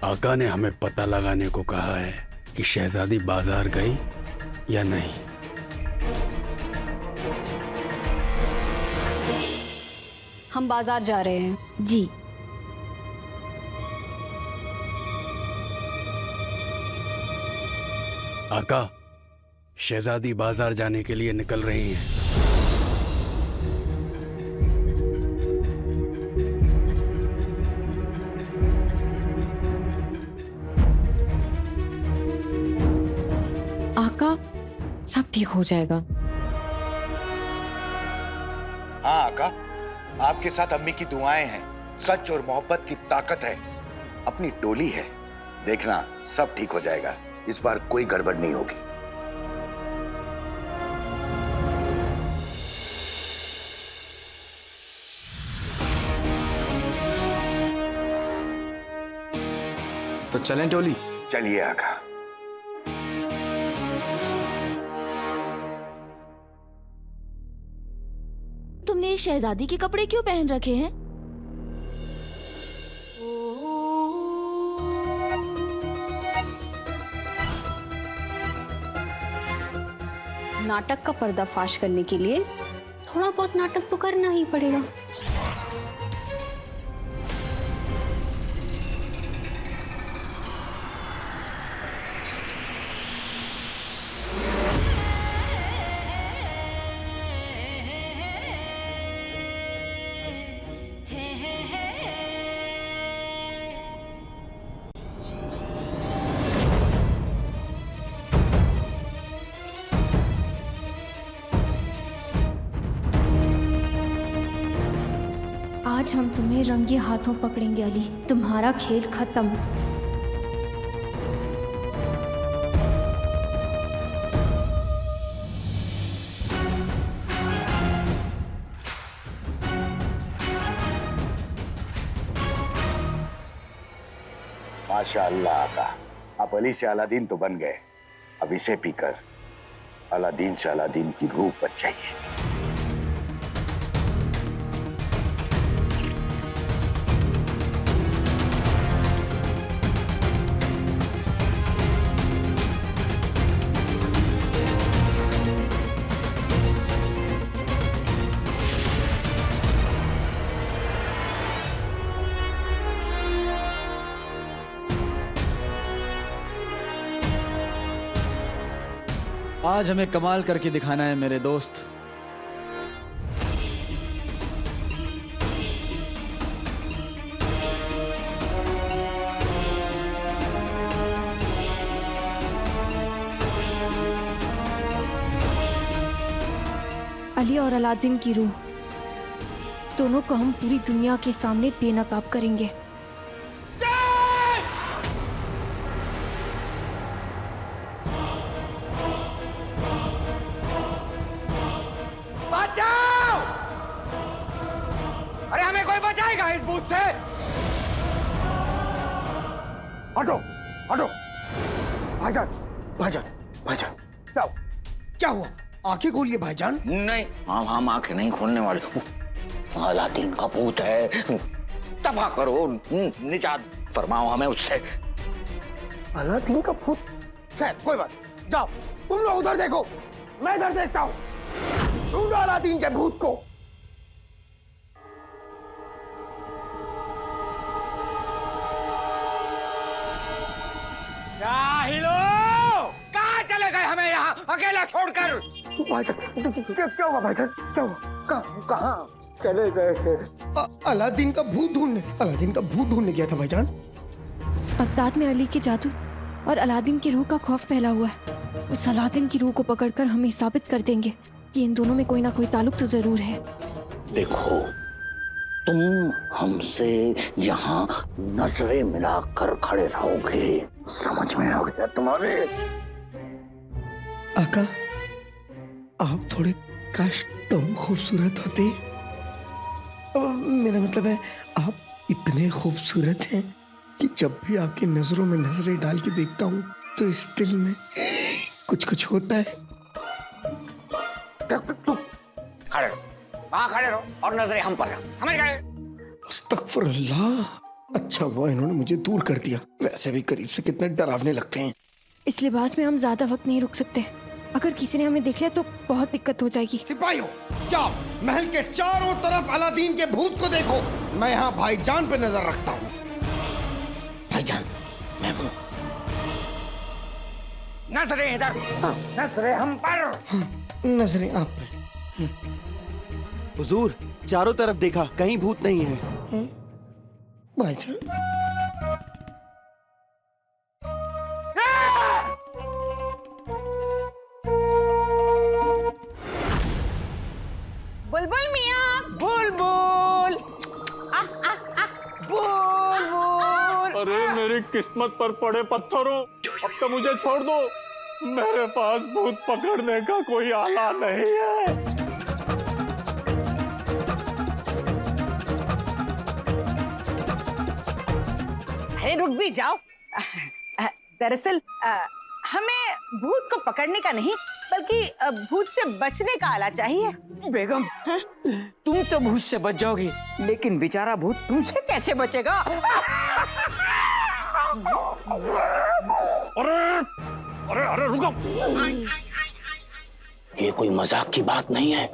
आका ने हमें पता लगाने को कहा है कि शहजादी बाजार गई या नहीं। हम बाजार जा रहे हैं। जी। आका, शहजादी बाजार जाने के लिए निकल रही हैं। आका, सब ठीक हो जाएगा। हाँ आका, आपके साथ अम्मी की दुआएं हैं, सच और मोहब्बत की ताकत है, अपनी टोली है, देखना सब ठीक हो जाएगा, इस बार कोई गड़बड़ नहीं होगी। तो चलें टोली? चलिए आका। तुमने शहजादी के कपड़े क्यों पहन रखे हैं? नाटक का पर्दाफाश करने के लिए थोड़ा बहुत नाटक तो करना ही पड़ेगा। आज हम तुम्हें रंगे हाथों पकड़ेंगे अली, तुम्हारा खेल खत्म। माशाअल्लाह आका, आप अली से अलादीन तो बन गए, अब इसे पीकर अलादीन से अलादीन की रूह बच जाइए। आज हमें कमाल करके दिखाना है मेरे दोस्त। अली और अलादीन की रूह दोनों को हम पूरी दुनिया के सामने बेनकाब करेंगे। बचाओ! अरे हमें कोई बचाएगा इस भूत से? हटो, हटो। भाईजान, भाईजान, भाईजान, क्या हुआ? आंखें खोलिए भाईजान। नहीं, हम आंखें नहीं खोलने वाले। अलादीन का भूत है, दफा करो, निजात फरमाओ हमें उससे। अलादीन का भूत? खैर कोई बात, जाओ तुम लोग उधर देखो, मैं इधर देखता हूँ। ढूंढो अलादीन के भूत को। जाहिलो! कहाँ चले गए हमें यहाँ अकेला छोड़कर? भाईजान, क्या हुआ भाईजान? क्या हुआ? कहाँ चले गए थे? अलादीन का भूत ढूंढने, अलादीन का भूत ढूंढने गया था भाईजान। बगदाद में अली के जादू और अलादीन की रूह का खौफ फैला हुआ है। उस अलादीन की रूह को पकड़कर हम साबित कर देंगे कि इन दोनों में कोई ना कोई ताल्लुक तो जरूर है। देखो, तुम हमसे यहाँ नजरें मिलाकर खड़े रहोगे, समझ में आ गया तुम्हारे? आका, आप थोड़े काश कम खूबसूरत होते। मेरा मतलब है, आप इतने खूबसूरत हैं कि जब भी आपकी नजरों में नजरें डाल के देखता हूँ तो इस दिल में कुछ कुछ होता है। खड़े रहो, वहाँ खड़े रहो और नजरें हम पर रहो, समझ गए? अस्तगफुरुल्लाह, अच्छा हुआ इन्होंने मुझे दूर कर दिया, वैसे भी करीब से कितने डरावने लगते हैं। इस लिबास में हम ज्यादा वक्त नहीं रुक सकते। अगर किसी ने हमें देख लिया तो बहुत दिक्कत हो जाएगी। सिपाहियों, जाओ महल के चारों तरफ अलादीन के भूत को देखो। मैं यहाँ भाईजान पे नजर रखता हूँ। भाईजान, मैं हूँ। नजरें इधर, नजरें हम पर। नजरें आप पे। हुजूर, चारों तरफ देखा, कहीं भूत नहीं है। भाईजान, बुलबुल मियाँ, बुलबुल, बुलबुल। अरे मेरी किस्मत पर पड़े पत्थरों, अब तो मुझे छोड़ दो। मेरे पास भूत पकड़ने का कोई आला नहीं है। अरे रुक भी जाओ। दरअसल हमें भूत को पकड़ने का नहीं बल्कि भूत से बचने का आला चाहिए। बेगम, तुम तो भूत से बच जाओगी, लेकिन बेचारा भूत तुमसे कैसे बचेगा? अरे अरे अरे रुको, ये कोई मजाक की बात नहीं है।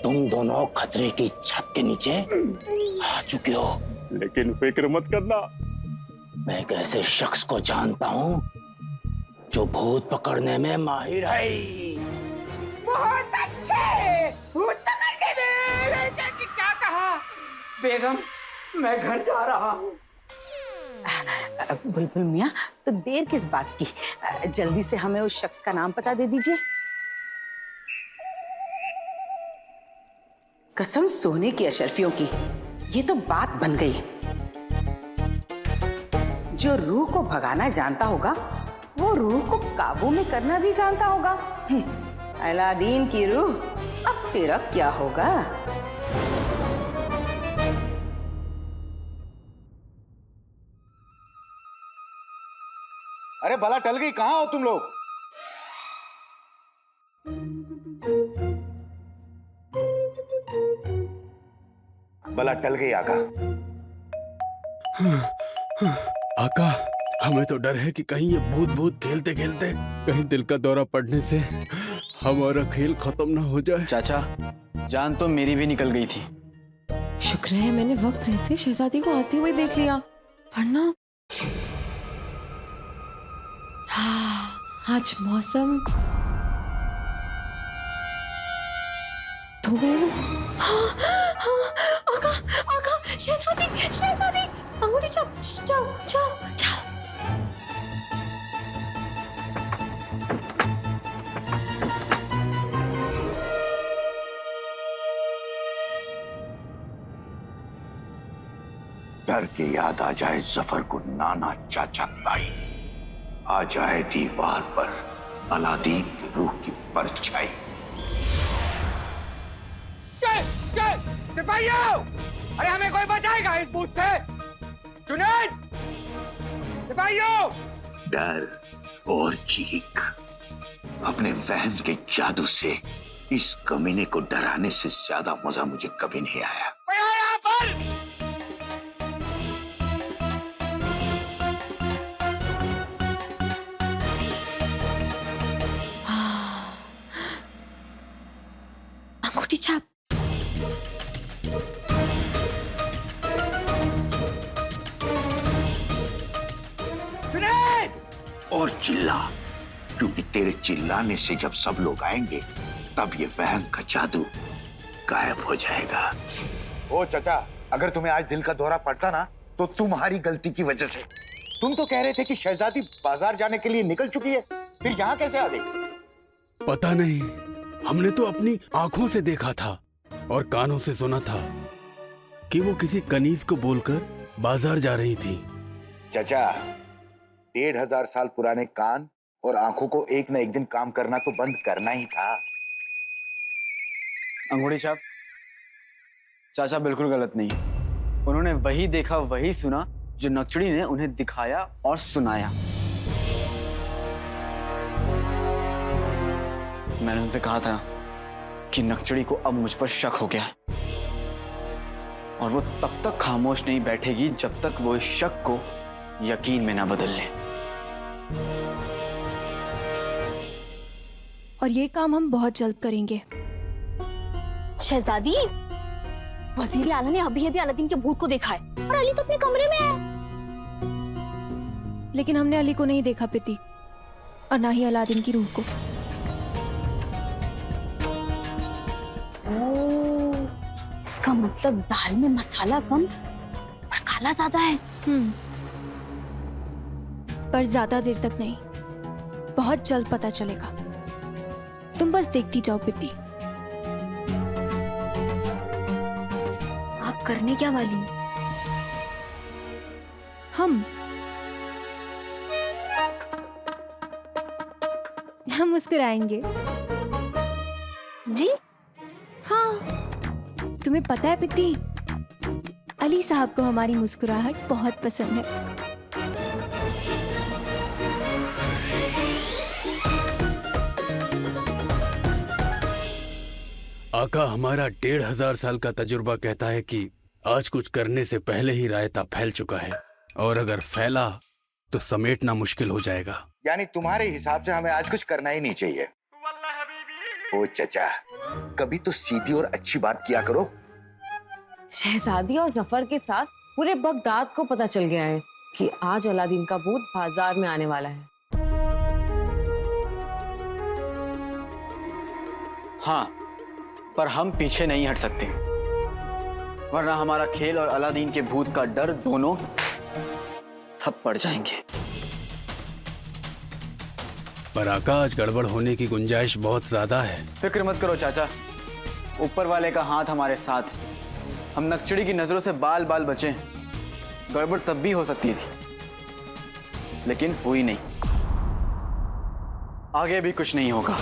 तुम दोनों खतरे की छत के नीचे आ चुके हो। लेकिन फिक्र मत करना, मैं एक ऐसे शख्स को जानता हूँ जो भूत पकड़ने में माहिर है। बहुत अच्छे, भूत पकड़ के दे। क्या कहा? बेगम, मैं घर जा रहा हूँ। बुलबुल मियाँ, तो देर किस बात की? जल्दी से हमें उस शख्स का नाम पता दे दीजिए। कसम सोने की अशरफियों की, ये तो बात बन गई। जो रूह को भगाना जानता होगा वो रूह को काबू में करना भी जानता होगा। अलादीन की रूह, अब तेरा क्या होगा? अरे भला टल गई, कहाँ हो तुम लोग? भला टल गई आका। आका, हमें तो डर है कि कहीं ये भूत भूत खेलते खेलते कहीं दिल का दौरा पड़ने से हमारा खेल खत्म ना हो जाए। चाचा, जान तो मेरी भी निकल गई थी। शुक्र है मैंने वक्त रहते शहजादी को आते हुए देख लिया, वरना हाँ, आज मौसम तो हाँ, हाँ, आका, आका, शहजादी, शहजादी, अंगूठी जाओ, जाओ, जाओ, जाओ। डर के याद आ जाए जफर को नाना चाचा ताई, आ जाए दीवार पर अलादीन की रूह की परछाई। सिपाहियों, अरे हमें कोई बचाएगा इस भूत से? जुनैद, सिपाहियों! डर और चीख, अपने वहम के जादू से इस कमीने को डराने से ज्यादा मजा मुझे कभी नहीं आया। कोई है यहाँ पर? अंगूठी छाप। और चिल्ला, क्योंकि तेरे चिल्लाने से जब सब लोग आएंगे तब ये वहम का जादू गायब हो जाएगा। ओ चाचा, अगर तुम्हें आज दिल का दौरा पड़ता ना तो तुम्हारी गलती की वजह से। तुम तो कह रहे थे कि शहजादी बाजार जाने के लिए निकल चुकी है, फिर यहाँ कैसे आ गई? पता नहीं, हमने तो अपनी आंखों से देखा था और कानों से सुना था कि वो किसी कनीज को बोलकर बाजार जा रही थी। चाचा, 1500 साल पुराने कान और आंखों को एक न एक दिन काम करना तो बंद करना ही था। अंगूठी छाप, चाचा बिल्कुल गलत नहीं। उन्होंने वही देखा वही सुना जो नक्चड़ी ने उन्हें दिखाया और सुनाया। मैंने उनसे कहा था कि नक्चड़ी को अब मुझ पर शक हो गया है। और वो तब तक खामोश नहीं बैठेगी जब तक वो इस शक को यकीन में ना बदल ले। और ये काम हम बहुत जल्द करेंगे। शहजादी, वजीर आला ने अभी अभी अलादीन के भूत को देखा है और अली तो अपने कमरे में है। लेकिन हमने अली को नहीं देखा पिती, और ना ही अलादीन की रूह को। इसका मतलब दाल में मसाला कम और काला ज्यादा है। पर ज्यादा देर तक नहीं, बहुत जल्द पता चलेगा। तुम बस देखती जाओ पिती। आप करने क्या वाली हैं? हम मुस्कुराएंगे। जी हाँ, तुम्हें पता है पिती, अली साहब को हमारी मुस्कुराहट बहुत पसंद है। आका, हमारा 1500 साल का तजुर्बा कहता है कि आज कुछ करने से पहले ही रायता फैल चुका है, और अगर फैला तो समेटना मुश्किल हो जाएगा। यानी तुम्हारे हिसाब से हमें आज कुछ करना ही नहीं चाहिए। ओ चचा, कभी तो सीधी और अच्छी बात किया करो। शहजादी और जफर के साथ पूरे बगदाद को पता चल गया है कि आज अलादीन का भूत बाजार में आने वाला है। हाँ, पर हम पीछे नहीं हट सकते, वरना हमारा खेल और अलादीन के भूत का डर दोनों ठप पड़ जाएंगे। पर आका, आज गड़बड़ होने की गुंजाइश बहुत ज्यादा है। फिक्र मत करो चाचा, ऊपर वाले का हाथ हमारे साथ है। हम नक्चड़ी की नजरों से बाल बाल बचे। गड़बड़ तब भी हो सकती थी, लेकिन हुई नहीं। आगे भी कुछ नहीं होगा।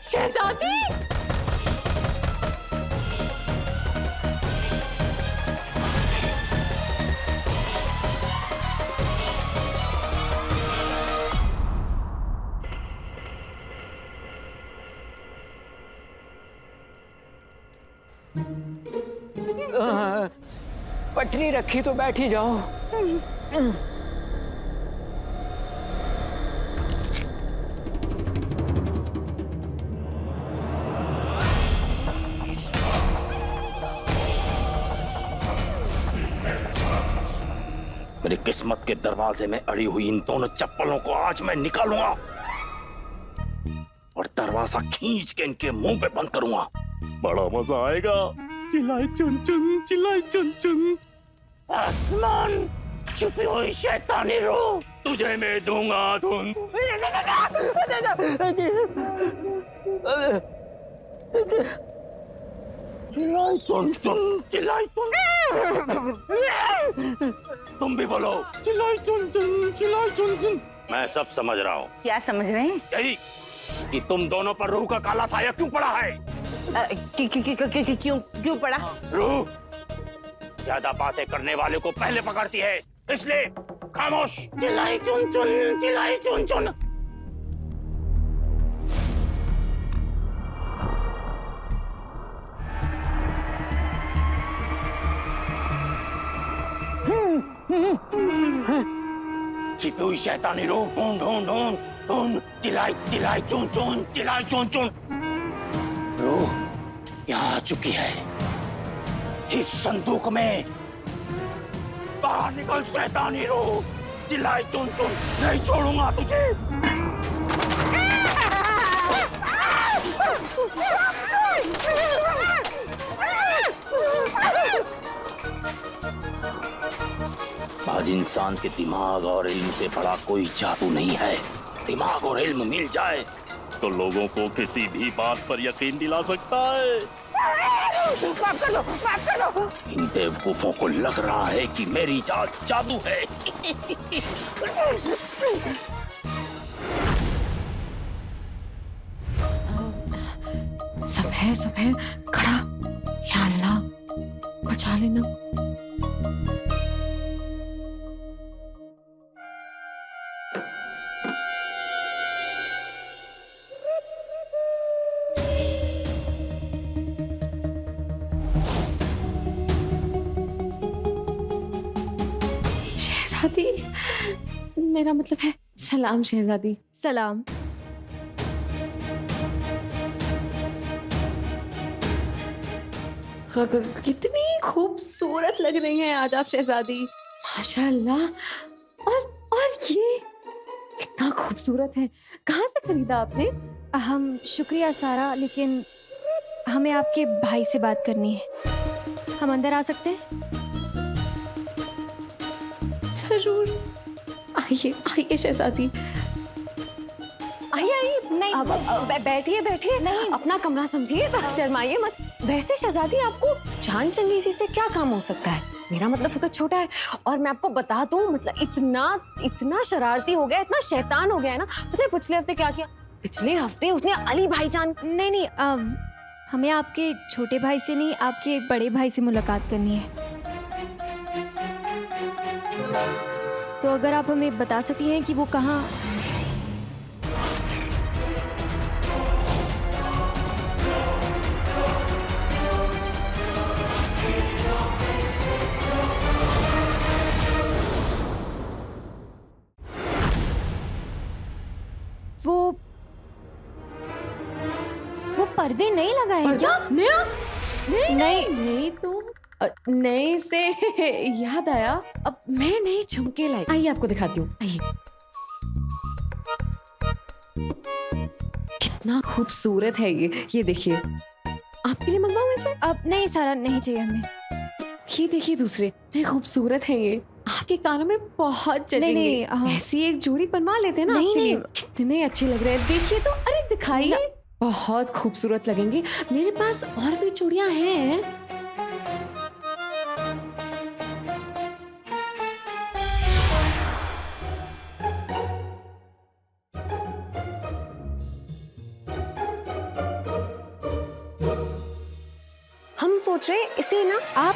शहजादी, पटरी रखी तो बैठी जाओ। मेरी किस्मत के दरवाजे में अड़ी हुई इन दोनों चप्पलों को आज मैं निकालूंगा और दरवाजा खींच के इनके मुंह पे बंद करूंगा। बड़ा मजा आएगा। चिल्लाई चुन चुन, चिल्लाई चुन चुन। आसमान, छुपी हुई शैतानी रूह, तुझे मैं दूंगा धुन। चिल्लाई चुन चुन, चिल्लाई चुन। तुम भी बोलो, चिल्लाई चुन चुन, चिल्लाई चुन चुन। मैं सब समझ रहा हूँ। क्या समझ रहे हैं? यही कि तुम दोनों पर रूह का काला साया क्यों पड़ा है। क्यों पड़ा? रूह ज्यादा बातें करने वाले को पहले पकड़ती है, इसलिए खामोश। चिल्लाई चुन चुन, चिल्लाई चुन चुन। छिपी हुई शैतानी रूह ढूंढ ढूंढ ढूंढ ढूंढ। चिल्लाई चिल्लाई चुन चुन, चिल्लाई चुन चुन। रूह यहाँ आ चुकी है, इस संदूक में। बाहर निकल शैतानी रूह, चिल्लाई चुन चुन, नहीं छोड़ूंगा तुझे। आज इंसान के दिमाग और इल्म से बड़ा कोई जादू नहीं है। दिमाग और इल्म मिल जाए तो लोगों को किसी भी बात पर यकीन दिला सकता है। माफ कर दो, माफ कर दो। इन बेवकूफों को लग रहा है कि मेरी जात जादू है। सब है खड़ा। या अल्लाह बचा लेना। शहजादी, मेरा मतलब है सलाम शहजादी। सलाम। कितनी खूबसूरत लग रही हैं आज आप शहजादी, माशाल्लाह। और ये कितना खूबसूरत है, कहाँ से खरीदा आपने? हम शुक्रिया सारा, लेकिन हमें आपके भाई से बात करनी है। हम अंदर आ सकते हैं? जरूर, आइए आइए शहजादी, आइए आइए। नहीं, बैठिए बैठिए, नहीं अपना कमरा समझिए, शर्माइए मत। वैसे शहजादी, आपको जान चंगेजी से क्या काम हो सकता है? मेरा मतलब वो तो छोटा है, और मैं आपको बता दूं, मतलब इतना शरारती हो गया, इतना शैतान हो गया है ना। पता है पिछले हफ्ते क्या किया? पिछले हफ्ते उसने अली भाईजान। नहीं, हमें आपके छोटे भाई से नहीं, आपके बड़े भाई से मुलाकात करनी है। तो अगर आप हमें बता सकती हैं कि वो कहाँ। वो पर्दे नहीं लगाए हैं क्या? नहीं तो नए से याद आया, अब मैं नए झुमके लाई। आइए आपको दिखाती हूँ, आइए। कितना खूबसूरत है ये देखिए। आपके लिए मंगवाऊं इसे? अब नहीं सारा, नहीं चाहिए हमें। ये देखिए दूसरे, कितने खूबसूरत है ये, आपके कानों में बहुत जचेंगे। नहीं, ऐसी एक जोड़ी बनवा लेते हैं ना आपके लिए। कितने अच्छे लग रहे हैं, देखिए तो। अरे दिखाइए, बहुत खूबसूरत लगेंगे। मेरे पास और भी चूड़ियां हैं। हम सोच रहे इसे ना आप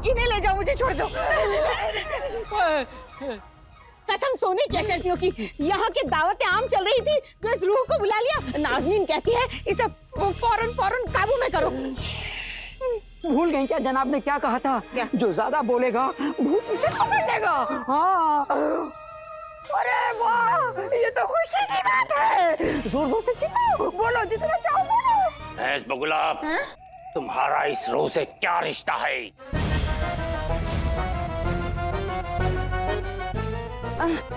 इन्हें ले जाओ, मुझे छोड़ दो। कसम सोने की शर्तियों की, यहाँ की दावत आम चल रही थी तो इस रूह को बुला लिया। नाज़नीन कहती है इसे फौरन काबू में करो। भूल गई क्या जनाब ने क्या कहा था? क्या? जो ज्यादा बोलेगा भूत उसे पकड़ लेगा। हाँ। अरे वाह, ये तो खुशी की बात है। जोर से चिल्लाओ, बोलो जितना चाहो बोलो। भैंस बगुला, तुम्हारा इस रूह से क्या रिश्ता है?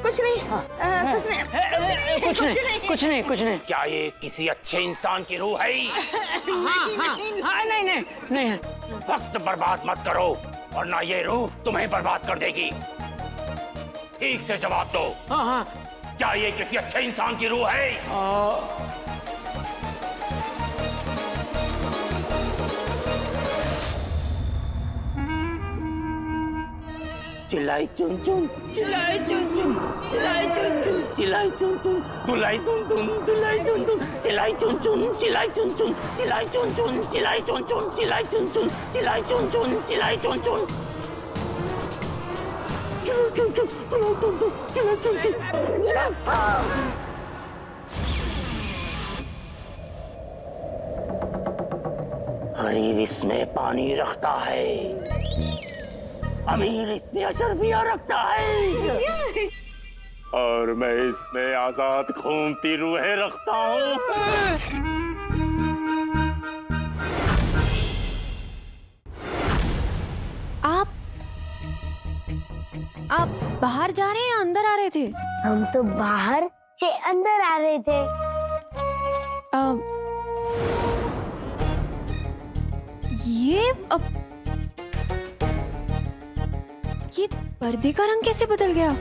कुछ नहीं, कुछ नहीं। क्या ये किसी अच्छे इंसान की रूह है? नहीं। वक्त बर्बाद मत करो, वरना ये रूह तुम्हें बर्बाद कर देगी। ठीक से जवाब दो। हाँ। क्या ये किसी अच्छे इंसान की रूह है? चिल्लाई चुन चुन, चिल्लाई चुन चुन, चिल्लाई चुन चुन, चिल्लाई चुन चुन, तुलाई तुन तुन, तुलाई तुन तुन, चिल्लाई चुन चुन, चिल्लाई चुन चुन, चिल्लाई चुन चुन, चिल्लाई चुन चुन, चिल्लाई चुन चुन, चिल्लाई चुन चुन, चिल्लाई चुन चुन, चिल्लाई चुन चुन, चिल्लाई चुन चुन। गरीब इसमें पानी रखता है, अमीर इसमें अशरफिया रखता है, और मैं इसमें आजाद घूमती रूहें रखता हूँ। आप बाहर जा रहे हैं या अंदर आ रहे थे? हम तो बाहर से अंदर आ रहे थे। ये पर्दे का रंग कैसे बदल गया?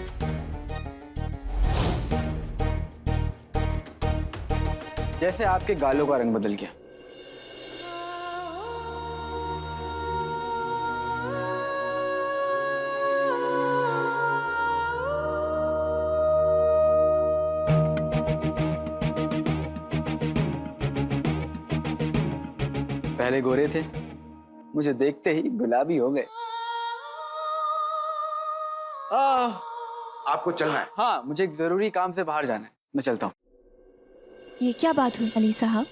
जैसे आपके गालों का रंग बदल गया। पहले गोरे थे, मुझे देखते ही गुलाबी हो गए। आपको चलना है? हाँ, मुझे एक जरूरी काम से बाहर जाना है, मैं चलता हूँ। ये क्या बात हुई अली साहब?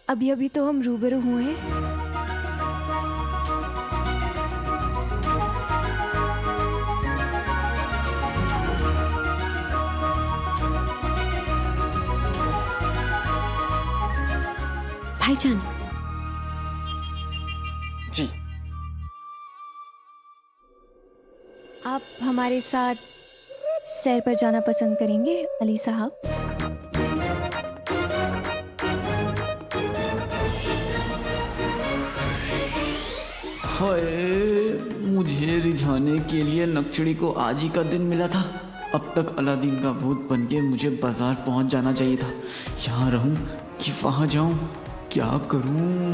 अभी अभी तो हम रूबरू हुए हैं। भाईजान, जी। आप हमारे साथ सैर पर जाना पसंद करेंगे अली साहब? हाय, मुझे रिझाने के लिए नक्शड़ी को आज ही का दिन मिला था। अब तक अलादीन का भूत बनके मुझे बाजार पहुंच जाना चाहिए था। यहाँ रहूं कि वहां जाऊं, क्या करूं?